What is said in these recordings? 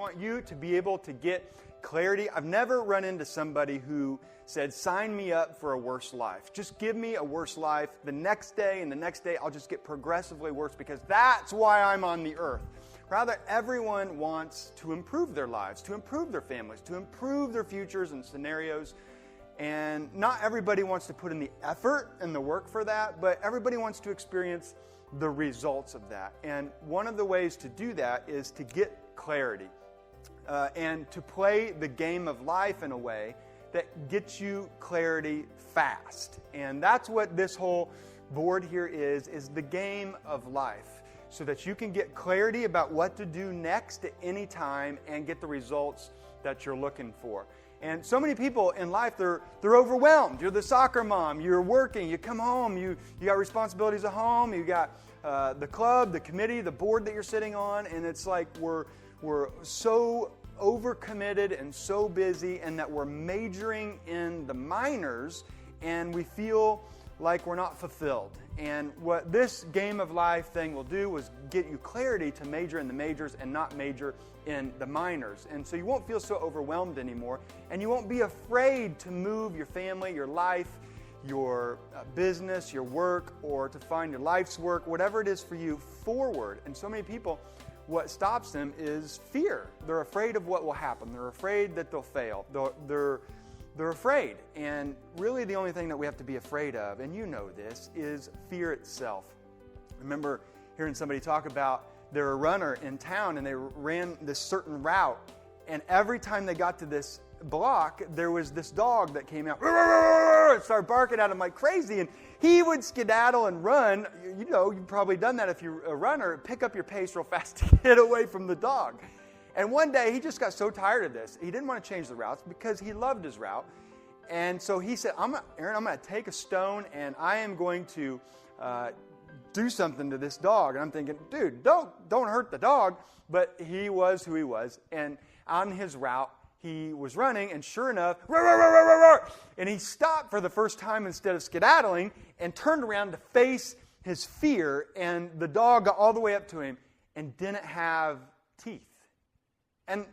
want you to be able to get clarity. I've never run into somebody who said, sign me up for a worse life. Just give me a worse life. The next day and the next day, I'll just get progressively worse because that's why I'm on the earth. Rather, everyone wants to improve their lives, to improve their families, to improve their futures and scenarios. And not everybody wants to put in the effort and the work for that, but everybody wants to experience the results of that. And one of the ways to do that is to get clarity and to play the game of life in a way that gets you clarity fast. And that's what this whole board here is the game of life, so that you can get clarity about what to do next at any time and get the results that you're looking for. And so many people in life, they're overwhelmed. You're the soccer mom, you're working, you come home, you got responsibilities at home, you got the club, the committee, the board that you're sitting on, and it's like we're so overcommitted and so busy, and that we're majoring in the minors, and we feel like we're not fulfilled. And what this game of life thing will do is get you clarity to major in the majors and not major in the minors. And so you won't feel so overwhelmed anymore, and you won't be afraid to move your family, your life, your business, your work, or to find your life's work, whatever it is for you, forward. And so many people, what stops them is fear. They're afraid of what will happen. They're afraid that they'll fail. They're afraid. And really the only thing that we have to be afraid of, and you know this, is fear itself. I remember hearing somebody talk about they're a runner in town and they ran this certain route, and every time they got to this block, there was this dog that came out and started barking at him like crazy, and he would skedaddle and run. You know, you've probably done that if you're a runner, pick up your pace real fast to get away from the dog. And one day, he just got so tired of this, he didn't want to change the routes because he loved his route. And so he said, Aaron, I'm going to take a stone and I am going to do something to this dog. And I'm thinking, dude, don't hurt the dog. But he was who he was. And on his route, he was running, and sure enough, roar, roar, roar, roar, roar, and he stopped for the first time instead of skedaddling and turned around to face his fear, and the dog got all the way up to him and didn't have teeth. And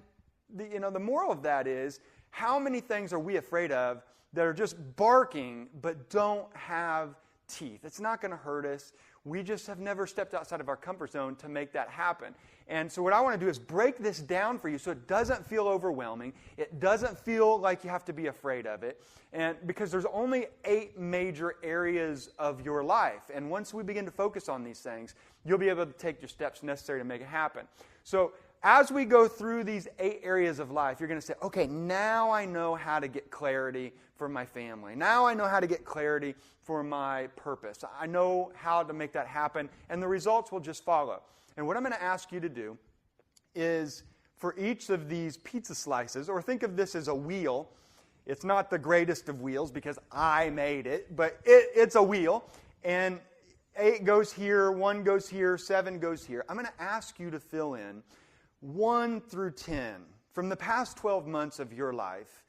the moral of that is, how many things are we afraid of that are just barking but don't have teeth? It's not going to hurt us. We just have never stepped outside of our comfort zone to make that happen. And so what I want to do is break this down for you so it doesn't feel overwhelming. It doesn't feel like you have to be afraid of it. And because there's only 8 major areas of your life. And once we begin to focus on these things, you'll be able to take your steps necessary to make it happen. So as we go through these 8 areas of life, you're going to say, okay, now I know how to get clarity for my family. Now I know how to get clarity for my purpose. I know how to make that happen, and the results will just follow. And what I'm going to ask you to do is, for each of these pizza slices, or think of this as a wheel. It's not the greatest of wheels because I made it, but it's a wheel. And 8 goes here, 1 goes here, 7 goes here. I'm going to ask you to fill in 1 through 10 from the past 12 months of your life.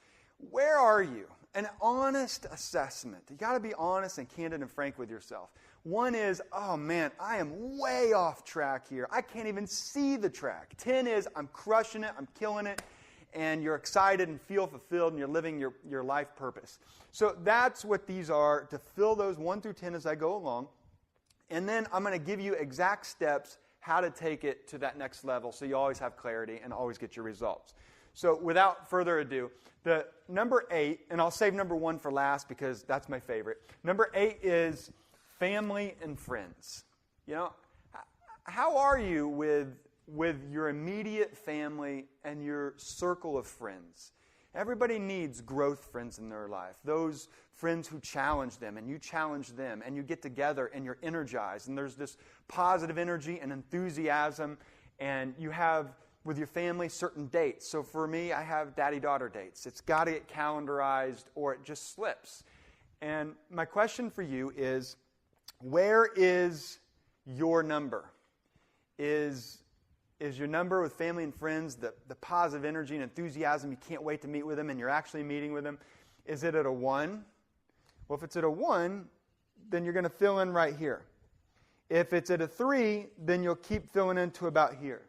Where are you? An honest assessment. You got to be honest and candid and frank with yourself. 1 is, oh man, I am way off track here. I can't even see the track. 10 is, I'm crushing it, I'm killing it, and you're excited and feel fulfilled and you're living your life purpose. So that's what these are, to fill those 1 through 10 as I go along. And then I'm going to give you exact steps how to take it to that next level so you always have clarity and always get your results. So without further ado, the number 8, and I'll save number 1 for last because that's my favorite. Number 8 is family and friends. You know, how are you with your immediate family and your circle of friends? Everybody needs growth friends in their life. Those friends who challenge them and you challenge them and you get together and you're energized and there's this positive energy and enthusiasm, and you have with your family certain dates. So for me, I have daddy-daughter dates. It's got to get calendarized or it just slips. And my question for you is, where is your number? Is your number with family and friends the positive energy and enthusiasm? You can't wait to meet with them and you're actually meeting with them. Is it at a 1? Well, if it's at a 1, then you're going to fill in right here. If it's at a 3, then you'll keep filling in to about here.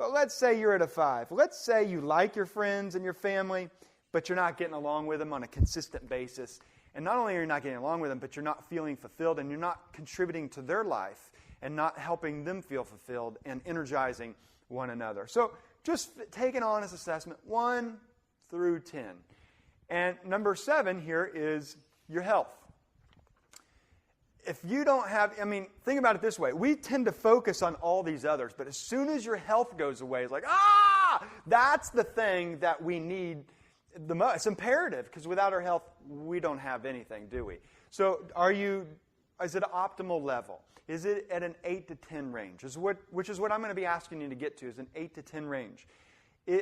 But let's say you're at a 5. Let's say you like your friends and your family, but you're not getting along with them on a consistent basis. And not only are you not getting along with them, but you're not feeling fulfilled and you're not contributing to their life and not helping them feel fulfilled and energizing one another. So just take an honest assessment, 1 through 10. And number 7 here is your health. If you don't have, think about it this way. We tend to focus on all these others, but as soon as your health goes away, it's like, that's the thing that we need the most. It's imperative, because without our health, we don't have anything, do we? So is it an optimal level? Is it at an 8 to 10 range? Which is what I'm going to be asking you to get to, is an 8 to 10 range.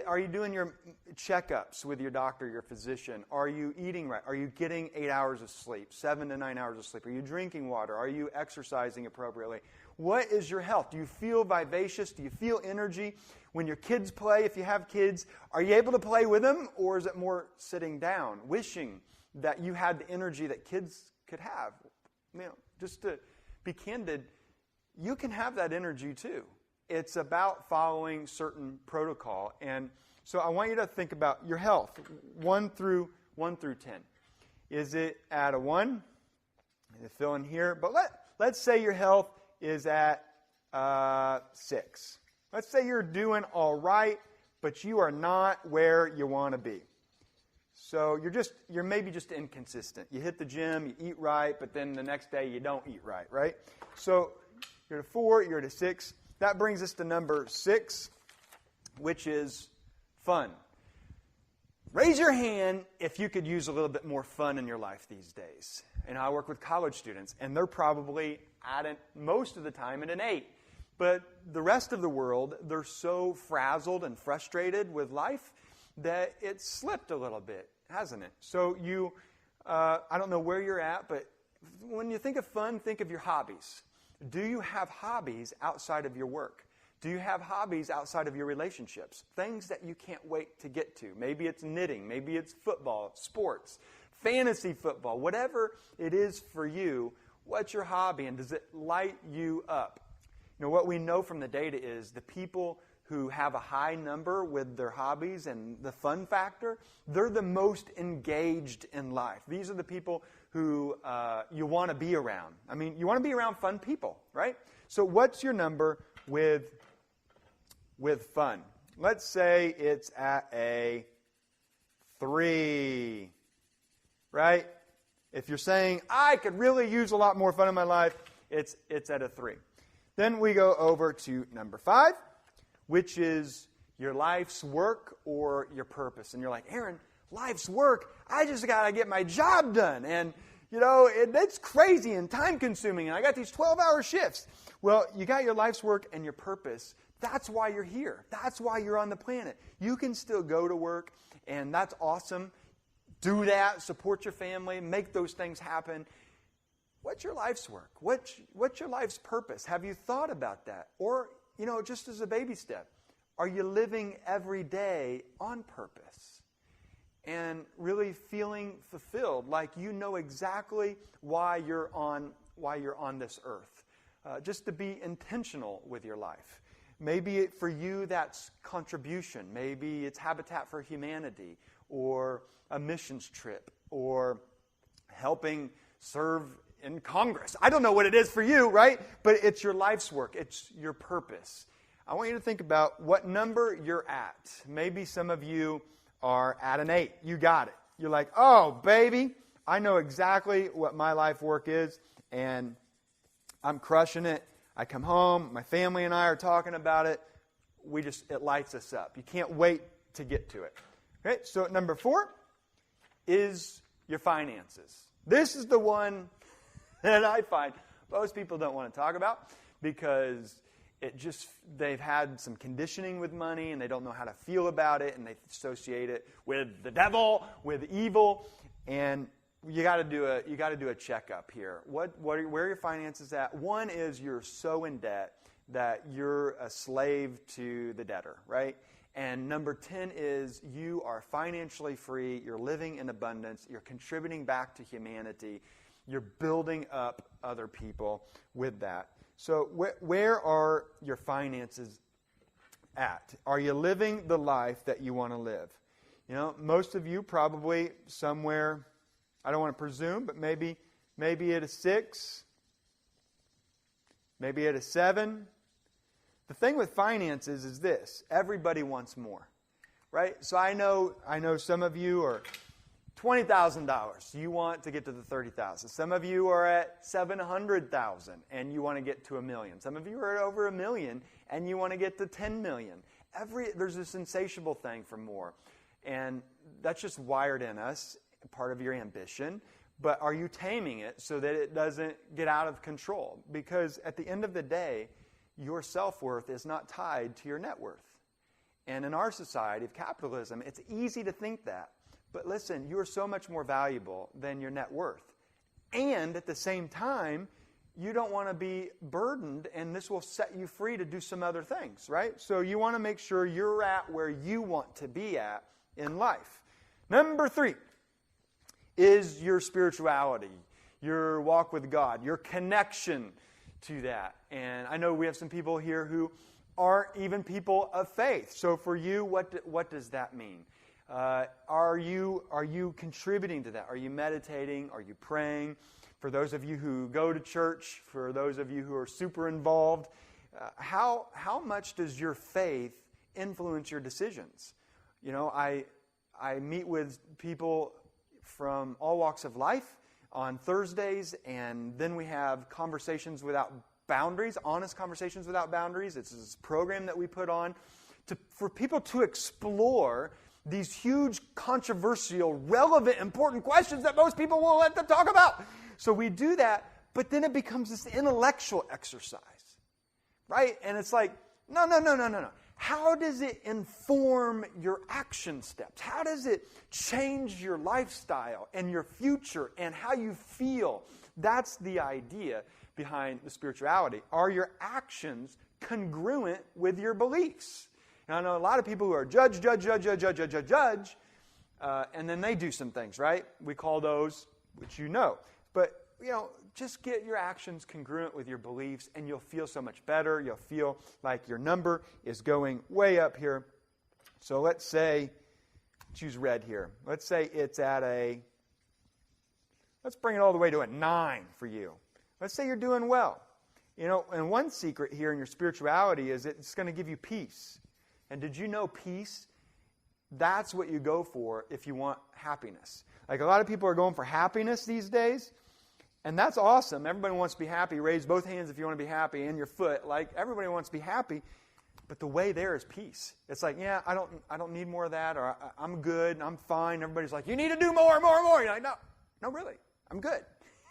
Are you doing your checkups with your doctor, your physician? Are you eating right? Are you getting 8 hours of sleep, 7 to 9 hours of sleep? Are you drinking water? Are you exercising appropriately? What is your health? Do you feel vivacious? Do you feel energy? When your kids play, if you have kids, are you able to play with them? Or is it more sitting down, wishing that you had the energy that kids could have? Just to be candid, you can have that energy too. It's about following certain protocol. And so I want you to think about your health, 1 through 10. Is it at a 1? Fill in here. But let's say your health is at 6. Let's say you're doing all right, but you are not where you want to be. So you're maybe just inconsistent. You hit the gym, you eat right, but then the next day you don't eat right? So you're at a 4, you're at a 6. That brings us to number 6, which is fun. Raise your hand if you could use a little bit more fun in your life these days. And I work with college students, and they're probably most of the time at an 8. But the rest of the world, they're so frazzled and frustrated with life that it's slipped a little bit, hasn't it? So I don't know where you're at, but when you think of fun, think of your hobbies. Do you have hobbies outside of your work? Do you have hobbies outside of your relationships? Things that you can't wait to get to. Maybe it's knitting. Maybe it's football, sports, fantasy football. Whatever it is for you, what's your hobby, and does it light you up? What we know from the data is the people who have a high number with their hobbies and the fun factor, they're the most engaged in life. These are the people who you want to be around. You want to be around fun people, right? So what's your number with fun? Let's say it's at a 3, right? If you're saying, I could really use a lot more fun in my life, it's at a 3. Then we go over to number 5, which is your life's work or your purpose. And you're like, Aaron, life's work? I just got to get my job done. And, it's crazy and time-consuming. And I got these 12-hour shifts. Well, you got your life's work and your purpose. That's why you're here. That's why you're on the planet. You can still go to work, and that's awesome. Do that. Support your family. Make those things happen. What's your life's work? What's your life's purpose? Have you thought about that? Or, just as a baby step, are you living every day on purpose and really feeling fulfilled, like you know exactly why you're on this earth? Just to be intentional with your life. Maybe for you that's contribution. Maybe it's Habitat for Humanity or a missions trip or helping serve in Congress. I don't know what it is for you, right? But it's your life's work. It's your purpose. I want you to think about what number you're at. Maybe some of you are at an 8. You got it. You're like, oh, baby, I know exactly what my life work is, and I'm crushing it. I come home, my family and I are talking about it. It lights us up. You can't wait to get to it. Okay, so number 4 is your finances. This is the one that I find most people don't want to talk about because they've had some conditioning with money and they don't know how to feel about it and they associate it with the devil, with evil, and you got to do a checkup here. Where are your finances at? One is you're so in debt that you're a slave to the debtor, right? And number 10 is you are financially free, you're living in abundance, you're contributing back to humanity, you're building up other people with that. So where are your finances at? Are you living the life that you want to live? You know, most of you probably somewhere, I don't want to presume, but maybe at a 6, maybe at a 7. The thing with finances is this: everybody wants more, right? So I know some of you are $20,000. You want to get to the $30,000. Some of you are at $700,000 and you want to get to $1 million. Some of you are at over $1 million and you want to get to $10 million. There's this insatiable thing for more. And that's just wired in us, part of your ambition. But are you taming it so that it doesn't get out of control? Because at the end of the day, your self-worth is not tied to your net worth. And in our society of capitalism, it's easy to think that. But listen, you are so much more valuable than your net worth. And at the same time, you don't want to be burdened, and this will set you free to do some other things, right? So you want to make sure you're at where you want to be at in life. Number 3 is your spirituality, your walk with God, your connection to that. And I know we have some people here who aren't even people of faith. So for you, what does that mean? Are you contributing to that? Are you meditating? Are you praying? For those of you who go to church, for those of you who are super involved, how much does your faith influence your decisions? You know, I meet with people from all walks of life on Thursdays, and then we have Conversations Without Boundaries, Honest Conversations Without Boundaries. It's this program that we put on for people to explore these huge, controversial, relevant, important questions that most people won't let them talk about. So we do that, but then it becomes this intellectual exercise, right? And it's like, no. How does it inform your action steps? How does it change your lifestyle and your future and how you feel? That's the idea behind the spirituality. Are your actions congruent with your beliefs? Now, I know a lot of people who are judge, and then they do some things, right? We call those, which you know. But, you know, just get your actions congruent with your beliefs, and you'll feel so much better. You'll feel like your number is going way up here. So let's say, choose red here. Let's say it's at let's bring it all the way to a 9 for you. Let's say you're doing well. You know, and one secret here in your spirituality is it's going to give you peace. And did you know peace? That's what you go for if you want happiness. Like a lot of people are going for happiness these days. And that's awesome. Everybody wants to be happy. Raise both hands if you want to be happy, and your foot. Like, everybody wants to be happy. But the way there is peace. It's like, yeah, I don't need more of that, or I'm good, and I'm fine. Everybody's like, you need to do more. You're like, no, really, I'm good.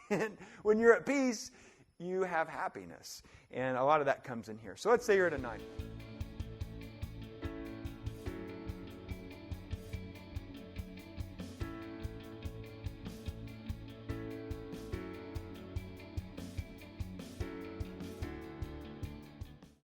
And when you're at peace, you have happiness. And a lot of that comes in here. So let's say you're at a 9.